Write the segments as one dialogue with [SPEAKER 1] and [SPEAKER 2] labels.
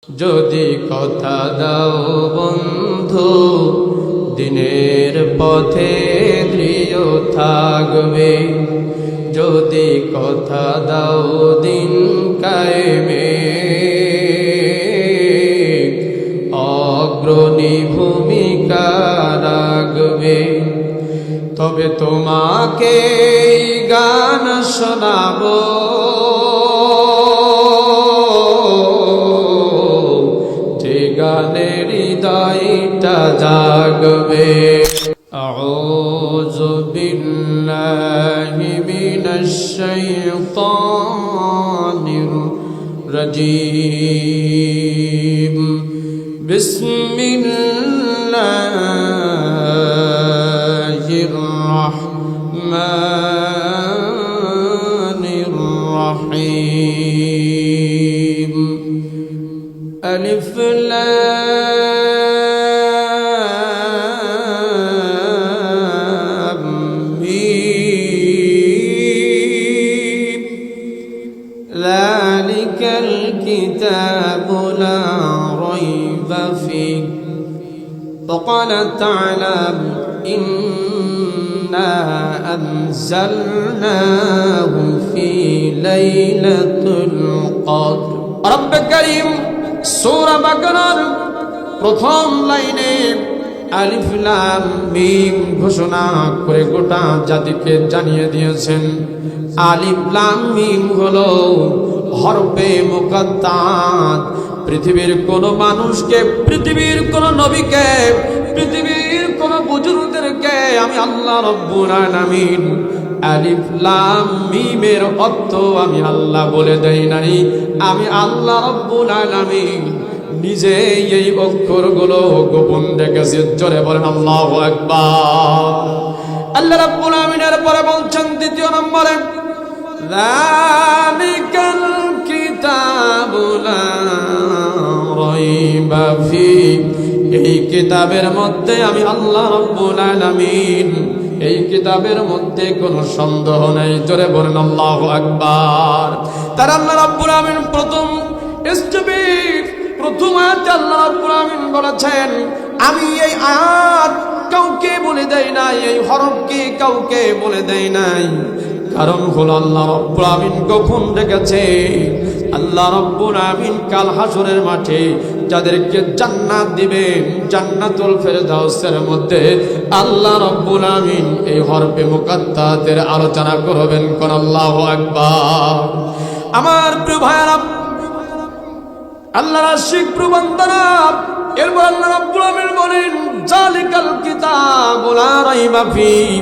[SPEAKER 1] যদি কথা দাও বন্ধু দিনের পথে দৃঢ় থাকবে, যদি কথা দাও দিন কায়েমে অগ্রণী ভূমিকা রাখবে, তবে তোমাকে গান শোনাবো গানের হৃদয়টা জাগবে। আউযু বিল্লাহি মিনাশ শাইতানির রাজীম। বিসমিল্লাহির রাহমানির রাহিম। আলিফ লাম মীম যালিকাল কিতাবু লা রাইবা ফীহি وقال تعالى إنا أنزلناه في ليلة القدر। رب كريم সূরা বাকারার প্রথম লাইনে আলিফ লাম মিম ঘোষণা করে গোটা জাতিকে জানিয়ে দিয়েছেন, আলিফ লাম মিম হলো হরফে মুকাত্তাত। পৃথিবীর কোন মানুষকে, পৃথিবীর কোন নবীকে, পৃথিবীর কোন বুজুর্গদেরকে আমি আল্লাহ রাব্বুল আলামিন আলিফ লাম মিমের অর্থ আমি আল্লাহ বলে দেই নাই। আমি আল্লাহ রাব্বুল আলামিন নিজে এই অক্ষরগুলো গোপন রেখেছি। জোরে বলেন আল্লাহু আকবার। আল্লাহ রাব্বুল আলামিনের পরে বলছেন দ্বিতীয় নম্বরে, যালিকাল কিতাবু লা রাইবা ফীহি। এই কিতাবের মধ্যে আমি আল্লাহ রাব্বুল আলামিন, এই কিতাবের মধ্যে কোনো সন্দেহ নেই। জোরে বলেন আল্লাহু আকবার। তার আল্লাহ রাব্বুল আলামিন প্রথম আয়াতে আল্লাহ রাব্বুল আলামিন বলেছেন, আমি এই আয়াত কাউকে বলে দেই নাই, এই হরফকে কাউকে বলে দেই নাই। কারণ হলো আল্লাহ রাব্বুল আলামিন গোপন রেখেছে। আল্লাহ রাব্বুল আলামিন কাল হাসরের মাঠে যাদেরকে জান্নাত দিবেন, জান্নাতুল ফেরদাউসের মধ্যে আল্লাহ রাব্বুল আলামিন এই হরফে মুকাত্তাতের আলোচনা করবেন। কোন আল্লাহু আকবার। আমার প্রিয় ভাইরা, আল্লাহর আশিক প্রবন্ধনা, এরপর আল্লাহ রাব্বুল আলামিন বলেন, যালিকাল কিতাবু লা রাইবা ফীহি।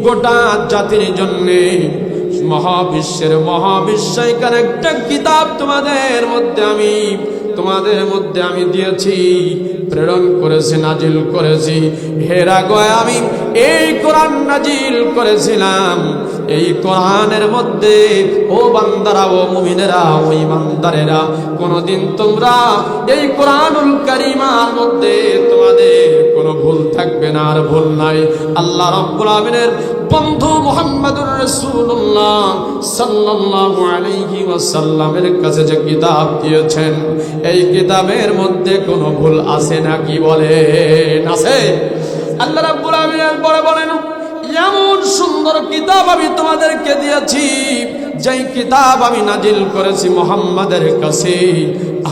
[SPEAKER 1] গোটা জাতির জন্য মহাবিশ্বের মহাবিশ্বকার একটা কিতাব তোমাদের মধ্যে আমি দিয়েছি, প্রেরণ করেছি, নাজিল করেছি। হেরা গয় আমি এই কোরআন নাজিল করেছিলাম। এই কোরআনের মধ্যে ও বান্দারা, ও মুমিনেরা, ও ইমানদারেরা, কোনদিন তোমরা এই কোরআনুল কারীমার মধ্যে তোমাদের কোনো ভুল থাকবে না। আর ভুল নাই। আল্লাহ রাব্বুল আলামিনের বন্ধু মুহাম্মদুর রাসূলুল্লাহ সাল্লাল্লাহু আলাইহি ওয়াসাল্লামের কাছে যে কিতাব দিয়েছেন, এই কিতাবের মধ্যে কোনো ভুল আছে নাকি বলেন? আছে? আল্লাহ রাব্বুল আলামিন পরে বলেন, এমন সুন্দর কিতাব আমি তোমাদেরকে দিয়েছি, যেই কিতাব আমি নাজিল করেছি মুহাম্মাদের কাছে,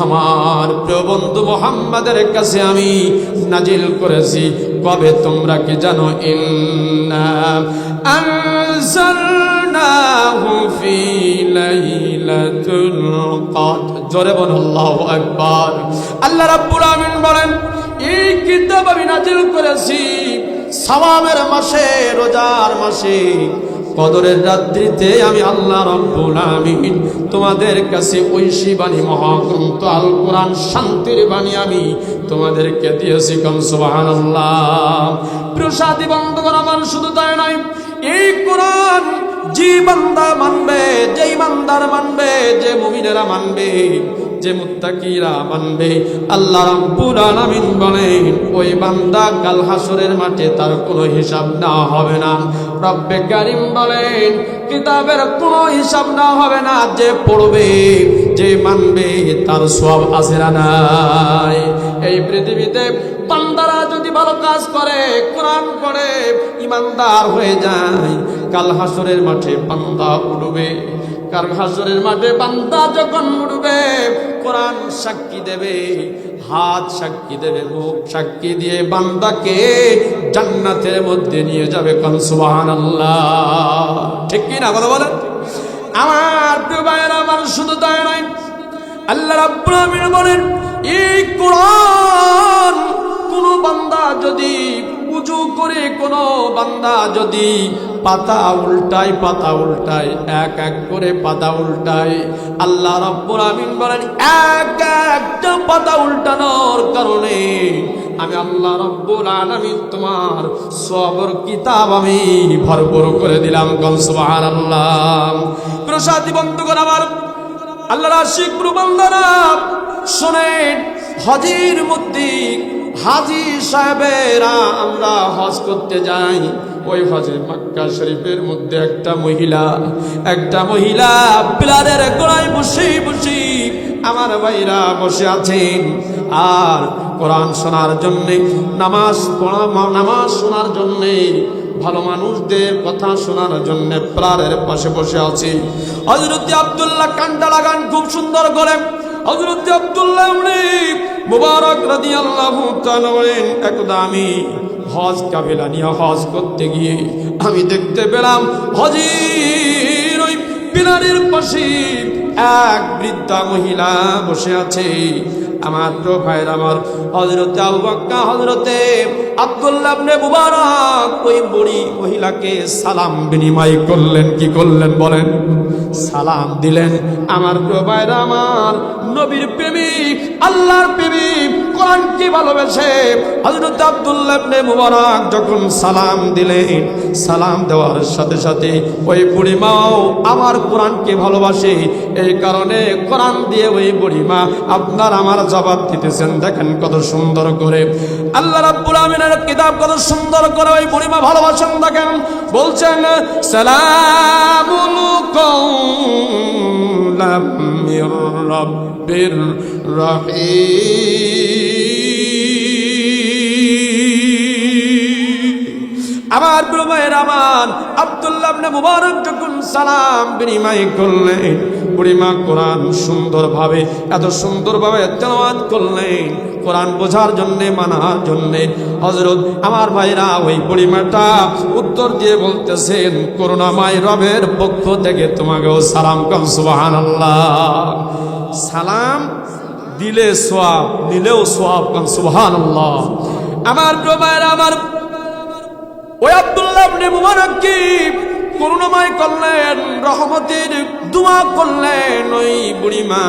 [SPEAKER 1] আমার প্রিয় বন্ধু মুহাম্মাদের কাছে আমি নাজিল করেছি। কবে তোমরা কি জানো? ইন্না আনজালনাহু ফি লাইলাতুল কদর। জোরে বলুন আল্লাহু আকবার। আল্লাহ রাব্বুল আলামিন বলেন, এই কিতাব আমি নাজিল করেছি সওয়াবের মাসে, রোজার মাসে, কদরের রাত্রিতে। আমি আল্লাহ রাব্বুল আলামিন তোমাদের কাছে ঐশী বাণী, মহাগ্রন্থ আল কোরআন, শান্তির বাণী আমি তোমাদেরকে দিয়েছি। কোন সুবহানাল্লাহ। প্রিয় সাথী বন্ধুগণ আমার, শুধু তাই নয়, এই কোরআন যে বান্দা মানবে, যেই বান্দার মানবে, যে মুমিনেরা মানবে, যে মুত্তাকিরা মানবে, আল্লাহ রাব্বুল আলামিন বলেন ওই বান্দা কাল হাসরের মাঠে তার কোনো হিসাব না হবে না। রব্বে কারীম বলেন কিতাবের কোনো হিসাব না হবে না। যে পড়বে, যে মানবে, তার সওয়াব আছে না নাই? এই পৃথিবীতে বান্দারা যদি ভালো কাজ করে, কোরআন পড়ে, ইমানদার হয়ে যায়, কাল হাসরের মাঠে বান্দা উঠবে। কাল হাসরের মাঠে বান্দা যখন উঠবে, কোরআন সাক্ষী দেবে, হাত সাক্ষী দেবে, মুখ সাক্ষী দিয়ে বান্দাকে জান্নাতের মধ্যে নিয়ে যাবে। কোন সুবহানাল্লাহ, ঠিক কি না কথা বলেন? আমার প্রিয় ভাইয়েরা, আমার শুধু তাই নয়, আল্লাহ রাব্বুল আলামিন বলেন এই কোরআন কোন বান্দা যদি উজু করে, কোন বান্দা যদি পাতা উল্টায়, এক এক করে পাতা উল্টায়, আল্লাহ রাব্বুল আলামিন বলেন এক একটা পাতা উল্টানোর কারণে আমি আল্লাহ রাব্বুল আলামিন তোমার সওয়াবের কিতাব আমি ভরপুর করে দিলাম। কোন সুবহানাল্লাহ। প্রসাদী বন্ধুগণ আমার, আল্লাহর আশিক বান্দারা শোনেন, হজের মধ্যে হাজী সাহেবেরা আমরা হজ করতে যাই। ওই হজে মক্কা শরীফের মধ্যে একটা মহিলা পিলারের গোড়ায় বসে আমার ভাইরা বসে আছেন আর কোরআন শোনার জন্যে, নামাজ শোনার জন্যে, ভালো মানুষদের কথা শোনার জন্য পিলারের পাশে বসে আছে। হযরত আব্দুল্লাহ কান্ডা লাগান খুব সুন্দর করে। হযরত আব্দুল্লাহ মুবারক রাদিয়াল্লাহু তাআলা বলেন একদা আমি হজ কাফেলা নিয়ে হজ করতে গিয়ে আমি দেখতে পেলাম হজের ওই পিলারের পাশে এক বৃদ্ধা মহিলা বসে আছে। আমার প্রিয় ভাইরা আমার, হযরতে আবু বকর হযরতে আব্দুল্লাহ ইবনে মুবারক ওই বুড়ি মহিলাকে সালাম বিনিময় করলেন। কি করলেন বলেন? সালাম দিলেন। আমার প্রিয় ভাইরা আমার, নবীর প্রেমিক, আল্লাহর প্রেমিক, কোরআনকে ভালোবেসে হযরত আব্দুল্লাহ ইবনে মুবারক যখন সালাম দিলেন, সালাম দেওয়ার সাথে সাথে ওই বুড়িমাও আমার কোরআনকে ভালোবাসে। এই কারণে কোরআন দিয়ে ওই বুড়িমা আপনার আমার জবাব দিতেছেন। দেখেন কত সুন্দর করে আল্লাহ রাব্বুল আমিনের কিতাব, কত সুন্দর করে ওই বুড়িমা ভালোবাসেন। দেখেন বলছেন সালামুল কওলাম মির রাব্বির রহিম। আমার প্রিয় ভাইয়েরা আমার, আব্দুল্লাহ ইবনে মুবারক যখন সালাম বিনিময় করলেন, বুড়িমা কোরআন সুন্দরভাবে, এত সুন্দরভাবে তেলাওয়াত করলেন, কোরআন বোঝার জন্যে, মানার জন্যে। হযরত আমার ভাইরা ওই বুড়িমাটা উত্তর দিয়ে বলতেছেন করুণাময় রবের পক্ষ থেকে তোমাকেও সালাম। কোন সুবহানাল্লাহ। সালাম দিলে সওয়াব, নিলেও সওয়াব। কোন সুবহানাল্লাহ। আমার প্রিয় ভাইরা আমার, ওই আব্দুল্লাহ ইবনে মুবারক কি করুণাময় করলেন, রহমতের দোয়া করলেন ওই বুড়িমা।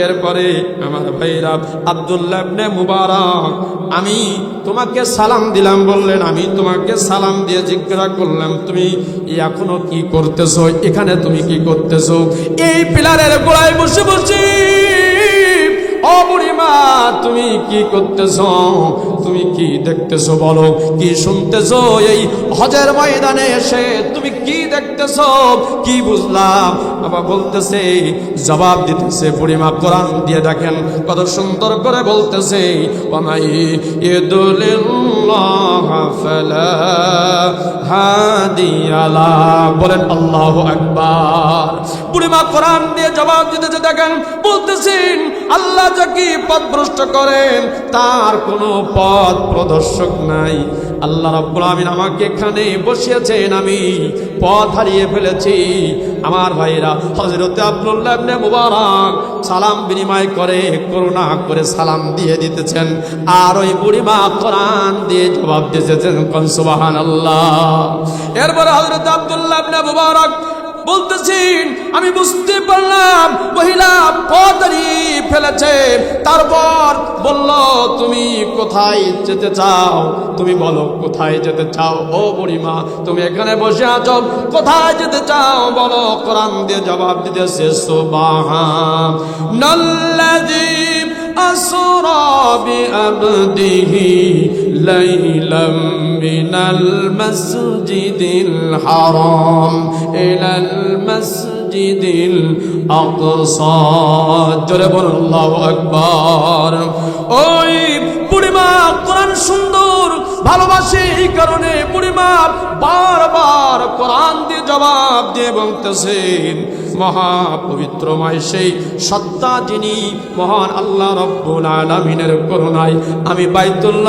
[SPEAKER 1] এরপরে আমার ভাইরা আব্দুল্লাহ ইবনে মুবারক আমি তোমাকে সালাম দিলাম বললেন। আমি তোমাকে সালাম দিয়ে জিজ্ঞাসা করলাম তুমি এখনো কি করতেছো, এখানে তুমি কি করতেছো? এই পিলারের গোড়ায় বসে বসে ও বুড়িমা তুমি কি করতেছো? তুমি কি দেখতেছো বলো, কি শুনতেছো? এই হজের ময়দানে এসে তুমি কি দেখতেছো, কি বুঝলাম? আবার বলতেছে, জবাব দিতেছে বুড়িমা কোরআন দিয়ে। দেখেন কত সুন্দর করে বলতেছে ওয়ামাই ইদুলিল্লাহ ফালা হাদিয়া লা। বলেন আল্লাহু আকবার। বুড়িমা কোরআন দিয়ে জবাব দিতেছে। দেখেন বলতেছেন আল্লাহ যাকে পথভ্রষ্ট করেন তার কোনো পথ প্রদর্শক নাই। আল্লাহ রাব্বুল আমিন আমাকে এখানে বসিয়েছেন, আমি পথ হারিয়ে ফেলেছি। আমার ভাইরা হযরত আব্দুল্লাহ ইবনে মুবারক সালাম বিনিময় করে করুণা করে সালাম দিয়ে দিতেছেন, আর ওই বুড়িমা কোরআন দিয়ে জবাব দিতেছেন। কোন সুবহানাল্লাহ। এরপরে হযরত আব্দুল্লাহ ইবনে মুবারক বলতেছেন আমি বুঝতে পারলাম মহিলা পথ হারিয়ে ফেলেছে। তারপর বলল তুমি কোথায় যেতে চাও, তুমি বলো কোথায় যেতে চাও। ও বুড়িমা তুমি এখানে বসে আছো, কোথায় যেতে চাও বলো। কোরআন দিয়ে জবাব দিতেছে সুবহানাল্লাযী আসরা বিআবদিহি লাইলাম মিনাল মাসজিদিল হারাম ইলাল মাসজিদিল আকসা। জোরে বলুন আল্লাহু আকবার। ওই বুড়িমা কোরআন সুন্দর ভালোবাসে, এই কারণে বুড়িমা বারবার কোরআন দিয়ে জবাব দিয়ে বলতেছেন মহাপবিত্রময় সেই সত্তা যিনি মহান আল্লাহ রব্বুল আলামিনের করুণায় আমি বাইতুল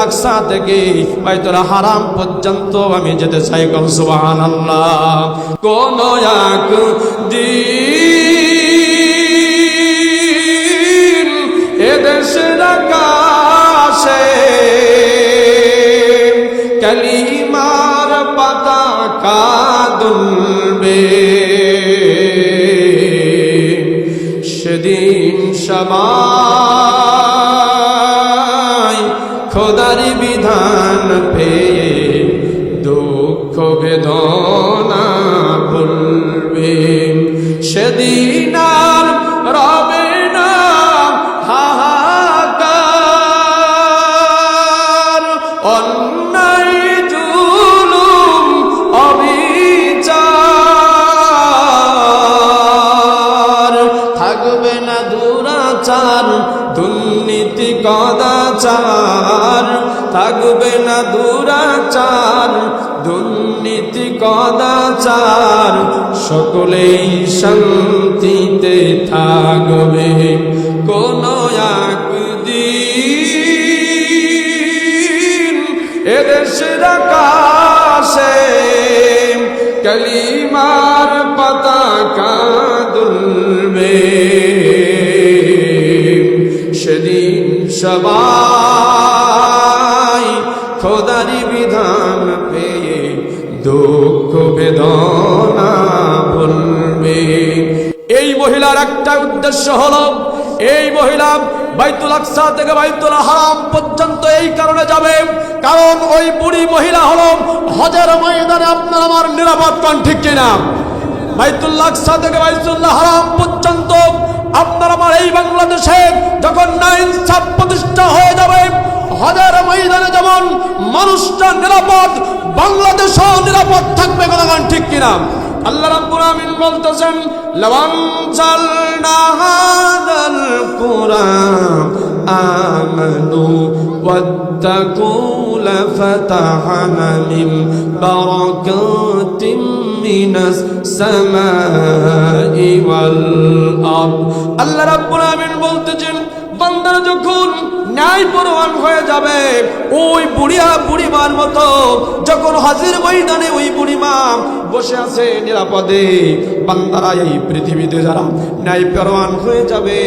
[SPEAKER 1] আকসা থেকে বাইতুল হারাম পর্যন্ত আমি যেতে চাই। সুবহানাল্লাহ। কোন একদিন এদেশের আকাশে কালিমার পতাকা দুলবে, সেদিন সবাই খোদার বিধান পেয়ে দুঃখ বেদনা ভুলবে। সেদিন আর রবে না হাহাকার, অন্যায় জুলুম অবিচার, থাকবে না দুরাচার দুর্নীতি কদাচার, থাকবে না দুরাচার দুর্নীতি কদাচার, সকলেই শান্তিতে থাকবে। কোন একদিন এদেশের আকাশে কালিমার পতাকা দুলবে, সেদিন সবাই খোদারি বিধান পেয়ে দুঃখ বেদনা ভুলবে। এই মহিলার একটা উদ্দেশ্য হলো, এই মহিলা বাইতুল আকসা থেকে বাইতুল হারাম পর্যন্ত এই কারণে যাবে, কারণ ওই বুড়ি মহিলা হলো হজের ময়দানে আপনার আমার নিরাপদ পান, ঠিক কিনা? বাইতুল আকসা থেকে বাইতুল হারাম পর্যন্ত আপনার আমার এই বাংলাদেশে যখন নাইনসাফ প্রতিষ্ঠা হয়ে যাবে, হজের ময়দানে যেমন মানুষটা নিরাপদ, বাংলাদেশও নিরাপদ থাকবে। কথাগান ঠিক কিনা? আল্লাহ রাব্বুল আমিন বলতেছেন লাওয়ানজালনা হাযাল কুরআন আমানু ওয়াত্তাকু লাফাতাহনা মিন বারাকাতিম মিনাস সামাই ওয়াল আরদ। আল্লাহ রাব্বুল আমিন বলতেছেন বান্দারা যখন ন্যায়পরায়ণ হয়ে যাবে, ওই বুড়িমার মতো যখন হাজির ময়দানে ওই বুড়িমা বসে আছে নিরাপদে, বান্দারা এই পৃথিবীতে যারা ন্যায়পরায়ণ হয়ে যাবে,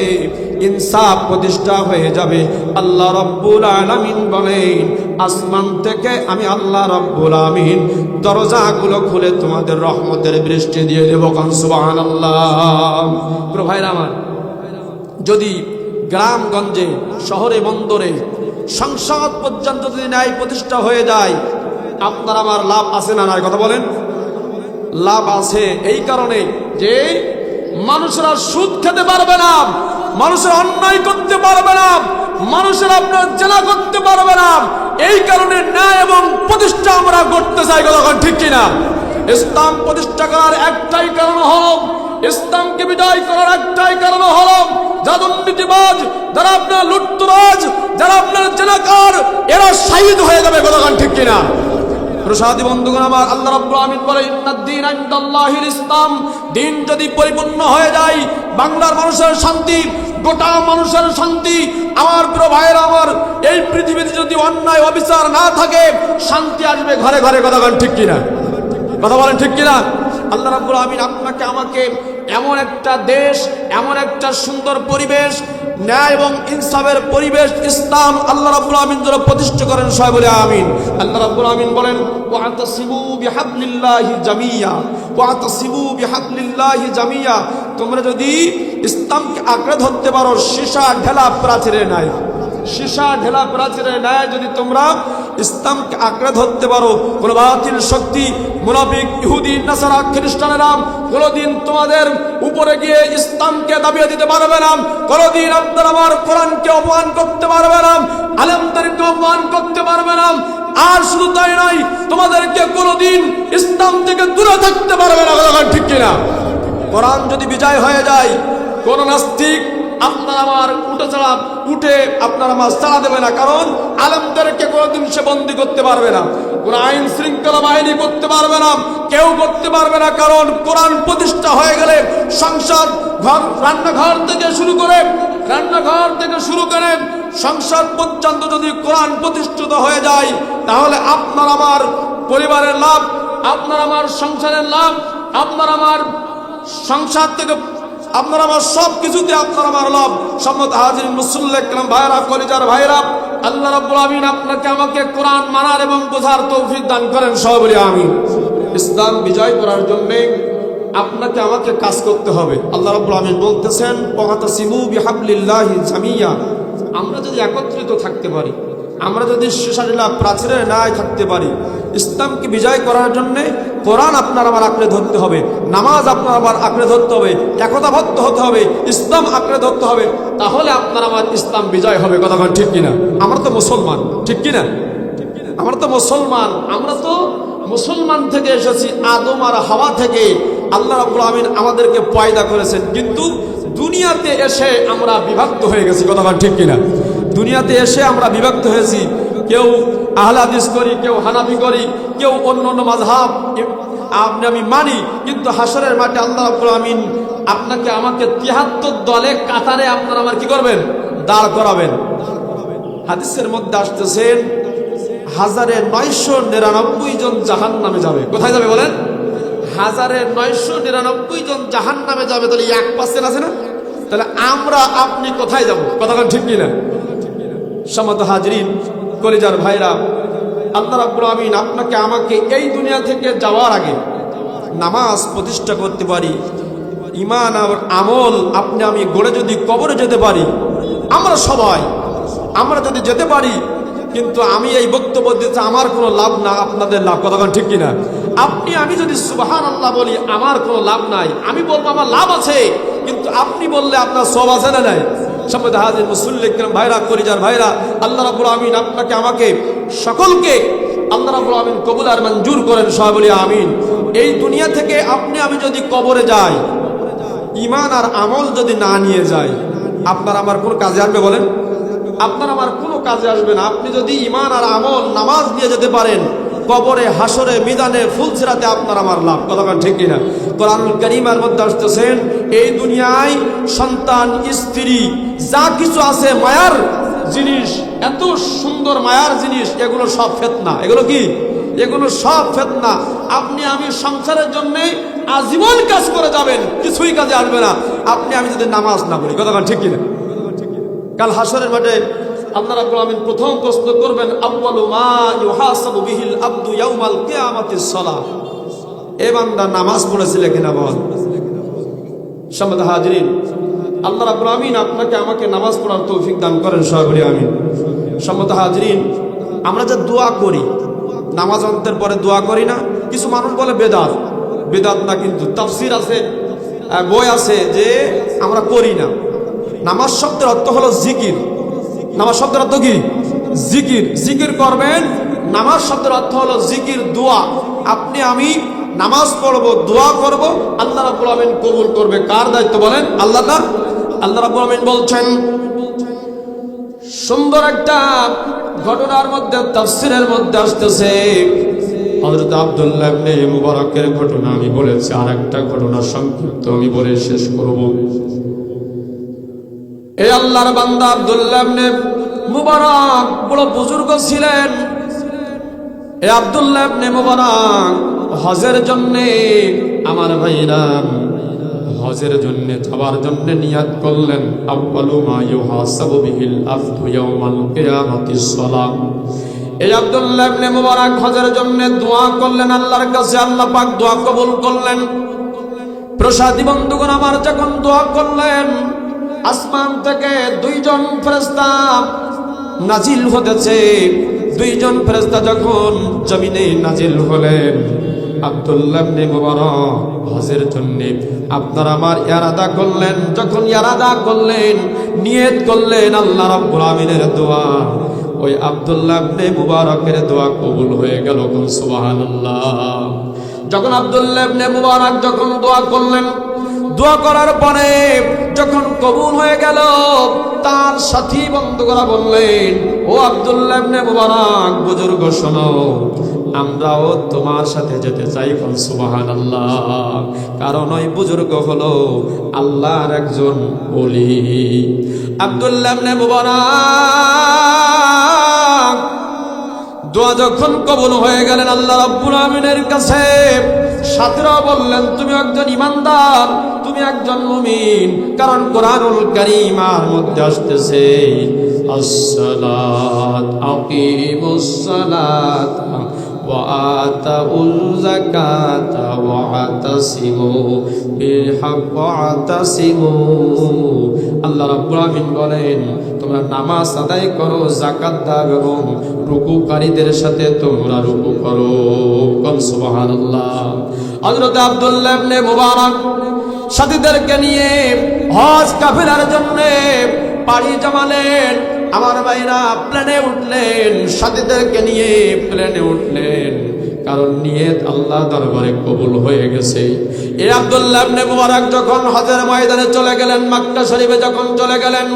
[SPEAKER 1] ইনসাফ প্রতিষ্ঠা হয়ে যাবে, আল্লাহ রব্বুল আলামিন বলেন আসমান থেকে আমি আল্লাহ রব্বুল আলামিন দরজাগুলো খুলে তোমাদের রহমতের বৃষ্টি দিয়ে দেব। সুবহানাল্লাহ। প্রিয় ভাইরা আমার, যদি গ্রামগঞ্জে শহরে বন্দরে সংসদ পর্যন্ত যদি ন্যায় প্রতিষ্ঠা হয়ে যায়, আপনার আমার লাভ আছে না? কথা বলেন। লাভ আছে এই কারণে যে মানুষরা সুদ খেতে পারবে না, মানুষের অন্যায় করতে পারবে না, মানুষের আপনার জেনা করতে পারবে না। এই কারণে ন্যায় এবং প্রতিষ্ঠা আমরা করতে চাই। কথা ঠিক কিনা? ইসলাম প্রতিষ্ঠা করার একটাই কারণ হল, ইসলামকে বিজয় করার একটাই কারণ হলো যারা দুর্নীতিবাজ, যারা আপনার লুটতরাজ, যারা আপনার জেনাকার, এরা শহীদ হয়ে যাবে। কথা ঠিক কিনা? প্রসাদী বন্ধুগণ আমার, আল্লাহ রাব্বুল আমিন বলে ইন্নাদ-দীন ইনদাল্লাহিল ইসলাম। দিন যদি পরিপূর্ণ হয়ে যায়, বাংলার মানুষের শান্তি, গোটা মানুষের শান্তি। আমার প্রিয় ভাইয়েরা আমার, এই পৃথিবীতে যদি অন্যায় অবিচার না থাকে, শান্তি আসবে ঘরে ঘরে। কথা ঠিক কিনা? কথা বলেন ঠিক কিনা? আল্লাহ রাব্বুল আমিন আপনাকে আমাকে এমন একটা দেশ, এমন একটা সুন্দর পরিবেশ ন্যায় এবং ইনসাফের পরিবেশ ইসলাম আল্লাহ রাব্বুল আমিন যেন প্রতিষ্ঠা করেন, সবাই বলে আমিন। আল্লাহ রাব্বুল আমিন বলেন ওয়াতাসিমু বিহাবলিল্লাহি জামিয়া, ওয়াতাসিমু বিহাবলিল্লাহি জামিয়া। তোমরা যদি ইসলামকে আঁকড়ে ধরতে পারো সীসা ঢেলা প্রাচীরে নাই, সীসা ঢেলা প্রাচীরে নাই যদি তোমরা ইসলামকে আঁকড়ে ধরতে পারো, কোন বাতিল শক্তি মুনাফিক ইহুদি নাসারা খ্রিস্টানেরা কোনদিন তোমাদের উপরে গিয়ে ইসলামকে দাবিয়ে দিতে পারবে না। কোনদিন আপনারা আমার কোরআনকে অপমান করতে পারবে না, আলেমদেরকে অপমান করতে পারবে না। আর শুধু তাই নয়, তোমাদেরকে কোনদিন ইসলাম থেকে দূরে থাকতে পারবে না। ঠিক কিনা? কোরআন যদি বিজয় হয়ে যায়, কোন নাস্তিক আপনার আমার উঠে আপনার আমার চালা দেবে না, কারণ আলেমদেরকে কোনোদিন সে বন্দী করতে পারবে না, কোন আইন শৃঙ্খলা বাহিনী করতে পারবে না, কেউ করতে পারবে না। কারণ কোরআন প্রতিষ্ঠা হয়ে গেলে সংসার ঘর রান্নাঘর থেকে শুরু করে সংসার পর্যন্ত যদি কোরআন প্রতিষ্ঠিত হয়ে যায়, তাহলে আপনার আমার পরিবারের লাভ, আপনার আমার সংসারের লাভ, আপনার আমার সংসার থেকে আপনার আমার সব কিছুতে আপনার আমার লাভ। সম্মত হাজিরিন মুসল্লি کرام ভাইরা, কলিজার ভাইরা, আল্লাহ রাব্বুল আমিন আপনাকে আমাকে কোরআন মানার এবং বোঝার তৌফিক দান করেন, সবাই বলি আমিন। ইসলাম বিজয় করার জন্য আপনাকে আমাকে কাজ করতে হবে। আল্লাহ রাব্বুল আমিন বলতেছেন ওয়াতাসিমু বিহাবলিল্লাহি জামিয়া। আমরা যদি একত্রিত থাকতে পারি, আমরা যদি সীসা প্রাচীরে নাই থাকতে পারি, ইসলামকে বিজয় করার জন্য কোরআন আপনার আমার আঁকড়ে ধরতে হবে, নামাজ আপনার আমার আঁকড়ে ধরতে হবে, একতাবদ্ধ হতে হবে, ইসলাম আঁকড়ে ধরতে হবে, তাহলে আপনার আমার ইসলাম বিজয় হবে। কথা বলেন ঠিক কিনা? আমরা তো মুসলমান, ঠিক কিনা? আমরা তো মুসলমান, আমরা তো মুসলমান থেকে এসেছি, আদম আর হাওয়া থেকে আল্লাহ রাব্বুল আমিন আমাদেরকে পয়দা করেছেন। কিন্তু দুনিয়াতে এসে আমরা বিভক্ত হয়ে গেছি। কথা বলেন ঠিক কিনা? দুনিয়াতে এসে আমরা বিভক্ত হয়েছি। কেউ আহলে হাদিস করি, কেউ হানাফি করি, কেউ অন্য অন্য মাযহাব আমি মানি, কিন্তু হাসরের মাঠে আল্লাহ রাব্বুল আমিন আপনাকে আমাকে ৭৩ দলে কাতারে আপনারা আমার কি করবেন? দাঁড় করাবেন। হাদিসের মধ্যে আসতেছেন ১৯৯৯ জন জাহান্নামে যাবে। কোথায় যাবে বলেন? ১৯৯৯ জন জাহান্নামে যাবে। তাহলে 1% আছে না? তাহলে আমরা আপনি কোথায় যাব? কথা বলেন ঠিক কিনা? সম্মানিত হাজিরিন, কলিজার ভাইরা, আল্লাহ রাব্বুল আমিন আপনাকে আমাকে এই দুনিয়া থেকে যাওয়ার আগে নামাজ প্রতিষ্ঠা করতে পারি, ঈমান আর আমল আপনি আমি গড়ে যদি কবরে যেতে পারি, আমরা সবাই আমরা যদি যেতে পারি, কিন্তু আমি এই বক্তব্য দিতে আমার কোনো লাভ না, আপনাদের লাভ। কথা বলেন ঠিক কিনা? আপনি আমি যদি সুবহানাল্লাহ বলি, আমার কোনো লাভ নাই। আমি বলবো আমার লাভ আছে, কিন্তু আপনি বললে আপনার সব আছে না নাই? সম্মানিত হাজির মুসল্লি کرام ভাইরা, কলিজার ভাইরা, আল্লাহ রাব্বুল আমিন আপনাকে আমাকে সকলকে আল্লাহ রাব্বুল আমিন কবুল আর মঞ্জুর করেন, সবাই বলি আমিন। এই দুনিয়া থেকে আপনি আমি যদি কবরে যাই, ঈমান আর আমল যদি না নিয়ে যাই, আপনার আমার কোনো কাজে আসবে বলেন? আপনার আমার কোনো কাজে আসবে না। আপনি যদি ঈমান আর আমল নামাজ নিয়ে যেতে পারেন, কবরে, হাসরে, মিজানে, ফুলসিরাতে আপনার আমার লাভ। কথা বলেন ঠিক কিনা? কোরআনুল কারীমের মধ্যে আসতেছেন এই দুনিয়ায় সন্তান, স্ত্রী, যা কিছু আছে মায়ার জিনিস, এত সুন্দর মায়ার জিনিস, এগুলো সব ফিতনা। এগুলো কি? এগুলো সব ফিতনা। আপনি আমি সংসারের জন্য আজীবন কাজ করে যাবেন, কিছুই কাজে আসবে না আপনি আমি যদি নামাজ না পড়ি। কথা বলেন ঠিক কিনা? কাল হাসরের মাঠে আল্লাহ রাব্বুল আমিন প্রথম প্রশ্ন করবেন, আউয়ালু মা ইউহাসাবু বিহিল আবদু ইয়াউমাল কিয়ামাতিস সালাহ। এ বান্দা নামাজ পড়েছিলে কিনা বল। সম্মানিত হাজিরিন, আল্লাহ রাব্বুল আমিন আপনাকে আমাকে নামাজ পড়ার তৌফিক দান করেন, সবাই বলি আমিন। সম্মানিত হাজিরিন, আমরা যে দোয়া করি, নামাজ অন্তের পরে দোয়া করি না, কিছু মানুষ বলে বেদাত। বেদাত না, কিন্তু তাফসীর আছে, বই আছে যে আমরা করি না। নামাজ শব্দের অর্থ হলো জিকির। নামাজ শব্দের অর্থ কি? জিকির। জিকির করবেন। নামাজ শব্দের অর্থ হলো জিকির, দোয়া। আপনি আমি নামাজ পড়ব, দোয়া করব, আল্লাহ রাব্বুল আমিন কবুল করবে। কার দায়িত্ব বলেন? আল্লাহ না? আল্লাহ রাব্বুল আমিন বলছেন, সুন্দর একটা ঘটনার মধ্যে তাফসীরের মধ্যে আসতেছে, হযরত আব্দুল্লাহ ইবনে মুবারকের ঘটনা আমি বলেছি। আর একটা ঘটনা সংক্ষিপ্ত আমি বলে শেষ করব। এই আল্লাহর বান্দা আব্দুল্লাহ ইবনে মুবারক বড় বুজুর্গ ছিলেন। এই আব্দুল্লাহ ইবনে মুবারক হজের জন্য, আমার ভাইরা, হজের জন্য যাওয়ার জন্য নিয়াত করলেন। আউয়ালু মা ইউহাসাবু বিহিল আবদু ইয়াউমাল কিয়ামাতিস সালাম। এই আব্দুল্লাহ ইবনে মুবারক হজের জন্য দোয়া করলেন আল্লাহর কাছে, আল্লাহ পাক দোয়া কবুল করলেন। প্রসাদী বন্ধুগণ আমার, যখন দোয়া করলেন আসমান থেকে দুইজন ফেরেশতা নাজিল হতেছে। দুইজন ফেরেশতা যখন জমিনে নাজিল হলেন, আব্দুল্লাহ ইবনে মুবারক হজের জন্য আপনার আমার ইরাদা করলেন। যখন ইরাদা করলেন, নিয়ত করলেন আল্লাহ রাব্বুল আমিনের দোয়া, ওই আব্দুল্লাহ ইবনে মুবারকের দোয়া কবুল হয়ে গেল। সুবহানাল্লাহ। যখন আব্দুল্লাহ ইবনে মুবারক যখন দোয়া করলেন, দোয়া করার পরে যখন কবুল হয়ে গেল, তার সাথী বন্ধুরা বললেন, ও আব্দুল্লাহ ইবনে মুবারক বুজুর্গ শোনো, আমরাও তোমার সাথে যেতে চাই। সুবহানাল্লাহ। কারণ ওই বুজুর্গ হলো আল্লাহর একজন ওলি। আব্দুল্লাহ ইবনে মুবারক দোয়া যখন কবুল হয়ে গেলেন আল্লাহ রাব্বুল আমিনের কাছে, সাথীরা বললেন, তুমি একজন ইমানদার, তুমি একজন মুমিন। কারণ কোরআনুল কারীমের মধ্যে আসতেছে, আসসালাত আকিমুস সালাত ওয়া আতাউল যাকাত ওয়া আতাসিমু বিলহাক্কি ওয়া আতাসিমু। আল্লাহ রাব্বুল আমিন বলেন, তোমরা নামাজ আদায় করো, যাকাত দাও এবং রুকুকারীদের সাথে তোমরা রুকু করো। সুবহানাল্লাহ। হযরত আব্দুল্লাহ ইবনে মুবারক সাথীদেরকে নিয়ে হজ কাফেলার জন্য পাড়ি জমালেন। আমার ভাইরা প্লেনে উঠলেন, সাথীদেরকে নিয়ে প্লেনে উঠলেন, কারণ নিয়ত আল্লাহ দরবারে কবুল হয়ে গেছে। এই আব্দুল্লাহ ইবনে মুবারক যখন হজের ময়দানে চলে গেলেন, মক্কা শরীফে যখন চলে গেলেন,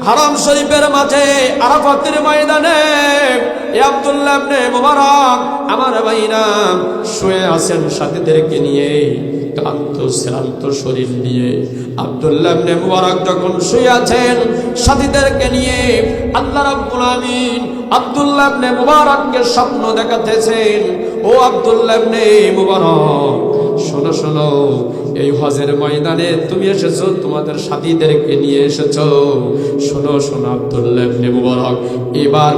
[SPEAKER 1] হারাম শরীফের মাঝে আরাফাতের ময়দানে এই আব্দুল্লাহ ইবনে মুবারক আমার ভাইরা শুয়ে আছেন সাথীদেরকে নিয়ে, ক্লান্ত শ্রান্ত শরীর নিয়ে। আব্দুল্লাহ ইবনে মুবারক যখন শুয়ে আছেন সাথীদেরকে নিয়ে, আল্লাহ রাব্বুল আমিন আব্দুল্লাহ ইবনে মুবারককে স্বপ্ন দেখাতেছেন, ও আব্দুল্লাহ ইবনে মুবারক শোনো শোনো, এই হজের ময়দানে তুমি এসেছো, তোমাদের সাথীদেরকে নিয়ে এসেছো। শোনো শোনো আব্দুল্লাহ ইবনে মুবারক, এবার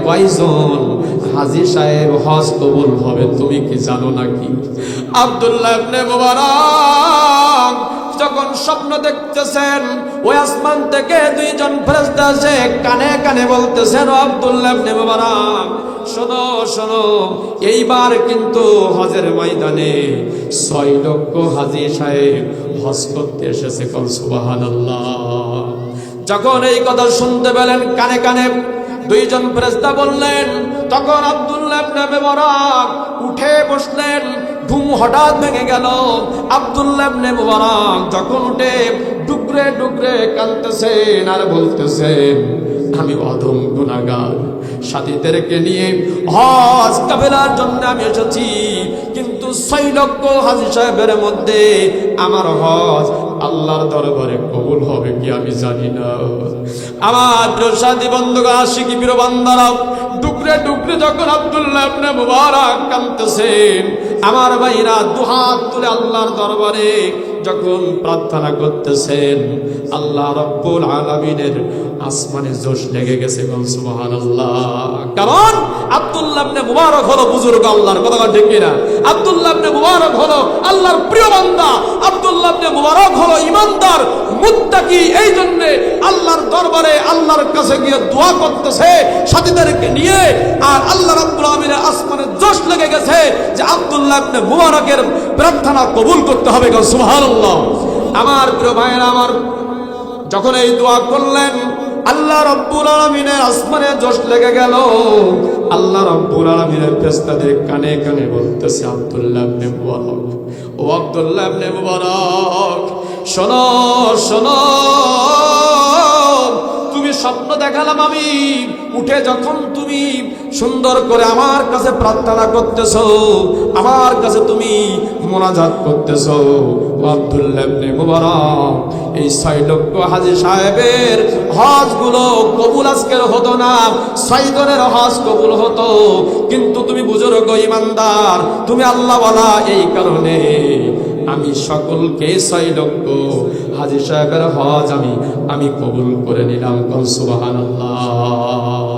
[SPEAKER 1] কয়জন হাজী সাহেব হজ কবুল হবে তুমি কি জানো নাকি? আব্দুল্লাহ ইবনে মুবারক যখন স্বপ্ন দেখতেছেন, ওই আসমান থেকে দুইজন ফেরেশতা এসে কানে কানে বলতেছেন, ও আব্দুল্লাহ ইবনে মুবারক শোনো শোনো, এইবার কিন্তু হজের ময়দানে 6 লক্ষ হাজী সাহেব হজ করতে এসেছে। সুবহানাল্লাহ। যখন এই কথা শুনতে পেলেন কানে কানে দুইজন ফেরেশতা বললেন, তখন আব্দুল্লাহ ইবনে মুবারক উঠে বসলেন। ঘুম হঠাৎ ভেঙে গেল। আব্দুল্লাহ ইবনে মুবারক যখন উঠে ডুকরে ডুকরে কাঁদতেছেন আর বলতেছেন, আমি অধম গুনাহগার, সাথীদেরকে নিয়ে হজ কাফেলার জন্য আমি এসেছি, কিন্তু 6 লক্ষ হাজী সাহেবের মধ্যে আমার হজ আল্লাহর দরবারে কবুল হবে কি আমি জানি না। আমার প্রিয় সাথী বন্ধুগণ, আশিকি প্রিয় বান্দারা, ডুকরে ডুকরে যখন আব্দুল্লাহ ইবনে মুবারক কাঁদতেছেন, আমার ভাইরা দুহাত তুলে আল্লাহর দরবারে যখন প্রার্থনা করতেছেন, আল্লাহ রাব্বুল আলামিনের আসমানে জোশ লেগে গেছে। সুবহানাল্লাহ। কারণ আব্দুল্লাহ ইবনে মুবারক হলো বুজুর্গ আল্লাহর, কথা ঠিক কিনা? আব্দুল্লাহ ইবনে মুবারক হলো আল্লাহর প্রিয় বান্দা, আব্দুল্লাহ ইবনে মুবারক হলো ইমানদার মুত্তাকি। এই জন্য আল্লাহর দরবারে আল্লাহর কাছে গিয়ে দোয়া করতেছে সাথীদেরকে নিয়ে, আর আল্লাহ রাব্বুল আলামিনের আসমানে জোশ লেগে গেছে যে আব্দুল্লাহ ইবনে মুবারকের প্রার্থনা কবুল করতে হবে। সুবহানাল্লাহ। আমার প্রিয় ভাইয়েরা আমার, যখন এই দোয়া করলেন আল্লাহ রাব্বুল আলামিনের আসমানে জোশ লেগে গেল। আল্লাহ রাব্বুল আলামিনের ফেরেশতাদের কানে কানে বলতেছে, আব্দুল্লাহ ইবনে মুবারক, ও আব্দুল্লাহ ইবনে মুবারক শোনো শোনো, তুমি স্বপ্ন দেখালাম আমি, উঠে যখন তুমি সুন্দর করে আমার কাছে প্রার্থনা করতেছো, আমার কাছে তুমি মোনাজাত করতেছো, আব্দুল্লাহ ইবনে মুবারক এই 6 লক্ষ হাজী সাহেবের হজগুলো কবুল আজকের হতো না, 6 জনের হজ কবুল হতো, কিন্তু তুমি বুজুর্গ ইমানদার, তুমি আল্লাহওয়ালা, এই কারণে আমি সকলকে 6 লক্ষ হাজী সাহেবের হজ আমি কবুল করে নিলাম। সুবহানাল্লাহ।